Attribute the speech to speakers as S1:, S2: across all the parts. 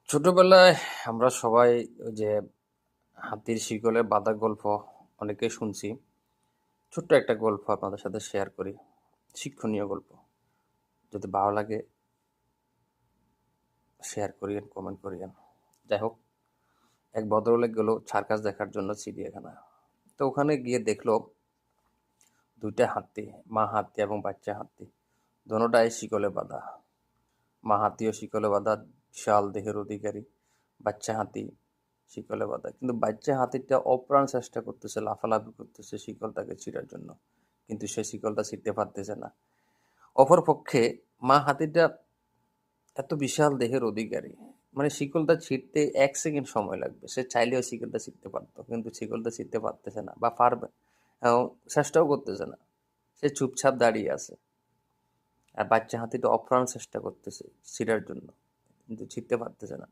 S1: ছোটবেলায় আমরা সবাই ওই যে হাতির শিকলে বাঁধা গল্প অনেকেই শুনছি। ছোট্ট একটা গল্প আপনাদের সাথে শেয়ার করি, শিক্ষণীয় গল্প। যদি ভালো লাগে শেয়ার করিয়েন, কমেন্ট করিয়েন। যাই হোক, এক ভদ্রলোক গেল সার্কাস দেখার জন্য চিড়িয়াখানা। তো ওখানে গিয়ে দেখলো দুইটা হাতি, মা হাতি এবং বাচ্চা হাতি, দোনোটাই শিকলে বাঁধা। মা হাতিও শিকলে বাঁধা, বিশাল দেহের অধিকারী। বাচ্চা হাতি শিকলে বাঁধা, কিন্তু বাচ্চা হাতিটা অপ্রাণ চেষ্টা করতেছে, লাফালাফি করতেছে শিকলটাকে ছিঁড়ার জন্য, কিন্তু সে শিকলটা ছিঁড়তে পারতেছে না। অপরপক্ষে মা হাতিটা এত বিশাল দেহের অধিকারী, মানে শিকলটা ছিঁড়তে 1 সেকেন্ড সময় লাগবে। সে চাইলেও শিকলটা ছিঁড়তে পারতো, কিন্তু শিকলটা ছিঁড়তে পারতেছে না বা পারবে, এবং চেষ্টাও করতেছে না। সে চুপচাপ দাঁড়িয়ে আছে। আর বাচ্চা হাতিটা অপ্রাণ চেষ্টা করতেছে ছিঁড়ার জন্য, কিন্তু ছিঁড়তে পারতেছে না।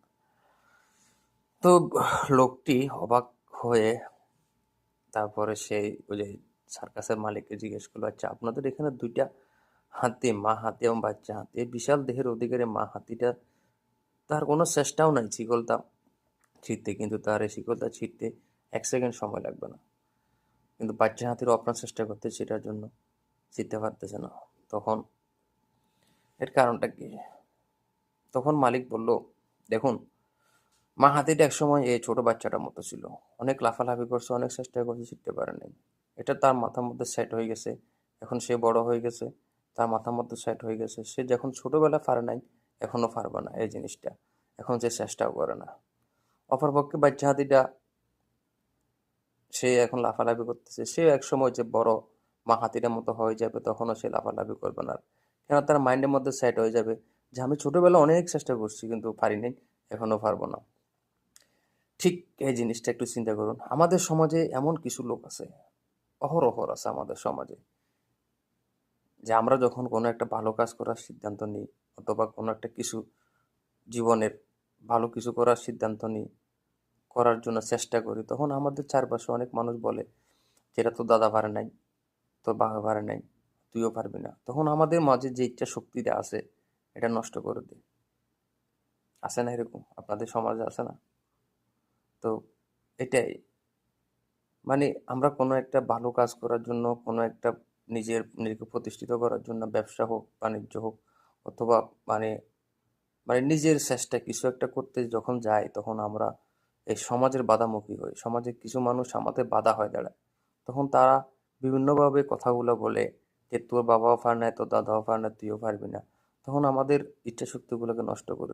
S1: তো লোকটি অবাক হয়ে তারপরে সেই ওই যে সার্কাসের মালিককে জিজ্ঞেস করলো, আচ্ছা আপনাদের এখানে দুইটা হাতি, মা হাতি এবং বাচ্চা হাতি, এই বিশাল দেহের অধিকারী মা হাতিটা, তার কোনো চেষ্টাও নাই শিকলটা ছিঁড়তে, কিন্তু তার এই শিকলটা ছিঁড়তে 1 সেকেন্ড সময় লাগবে না, কিন্তু বাচ্চা হাতির অপ্রাণ চেষ্টা করতে ছিঁড়ার জন্য ছিঁড়তে পারতেছে না। তখন এর কারণটা কি? তখন মালিক বলল, দেখুন, মা হাতিটা একসময় এই ছোট বাচ্চাটার মতো ছিল, অনেক লাফালাফি করছে, অনেক চেষ্টা করছে, শিখতে পারে নাই। এটা তার মাথার মধ্যে সেট হয়ে গেছে। এখন সে বড় হয়ে গেছে, তার মাথার মধ্যে সেট হয়ে গেছে। সে যখন ছোটবেলায় পারে নাই, এখনো পারবে না এই জিনিসটা। এখন সে চেষ্টাও করে না। অপরপক্ষে বাচ্চা হাতিটা, সে এখন লাফালাফি করতেছে, সে একসময় যে বড় মা হাতিটার মতো হয়ে যাবে, তখনও সে লাফালাফি করবে না আর। কেন, তার মাইন্ডের মধ্যে সেট হয়ে যাবে যে আমি ছোটবেলায় অনেক চেষ্টা করছি, কিন্তু পারি নাই, এখনো পারবো না। ঠিক এই জিনিসটা একটু চিন্তা করুন। আমাদের সমাজে এমন কিছু লোক আছে, অহরহ আছে আমাদের সমাজে, যে আমরা যখন কোনো একটা ভালো কাজ করার সিদ্ধান্ত নিই, অথবা কোনো একটা কিছু জীবনের ভালো কিছু করার সিদ্ধান্ত নিই, করার জন্য চেষ্টা করি, তখন আমাদের চারপাশে অনেক মানুষ বলে, যেটা তোর দাদা পারে নাই, তোর বাবা পারে নাই, তুইও পারবি না। তখন আমাদের মাঝে যে ইচ্ছা শক্তিটা আছে, এটা নষ্ট করে দেয়। আছে না এরকম? আপনাদের সমাজে আছে না? তো এটাই, মানে আমরা কোনো একটা ভালো কাজ করার জন্য, কোনো একটা নিজেকে প্রতিষ্ঠিত করার জন্য, ব্যবসা হোক, বাণিজ্য হোক, অথবা মানে মানে নিজের চেষ্টা কিছু একটা করতে যখন যাই, তখন আমরা এই সমাজের বাধামুখী হই। সমাজের কিছু মানুষ আমাদের বাধা হয়ে দাঁড়ায়। তখন তারা বিভিন্নভাবে কথাগুলো বলে যে তোর বাবাও পারে না, তোর দাদাও পারে না, তুইও পারবি না। তখন আমাদের ইচ্ছা শক্তিগুলোকে নষ্ট করে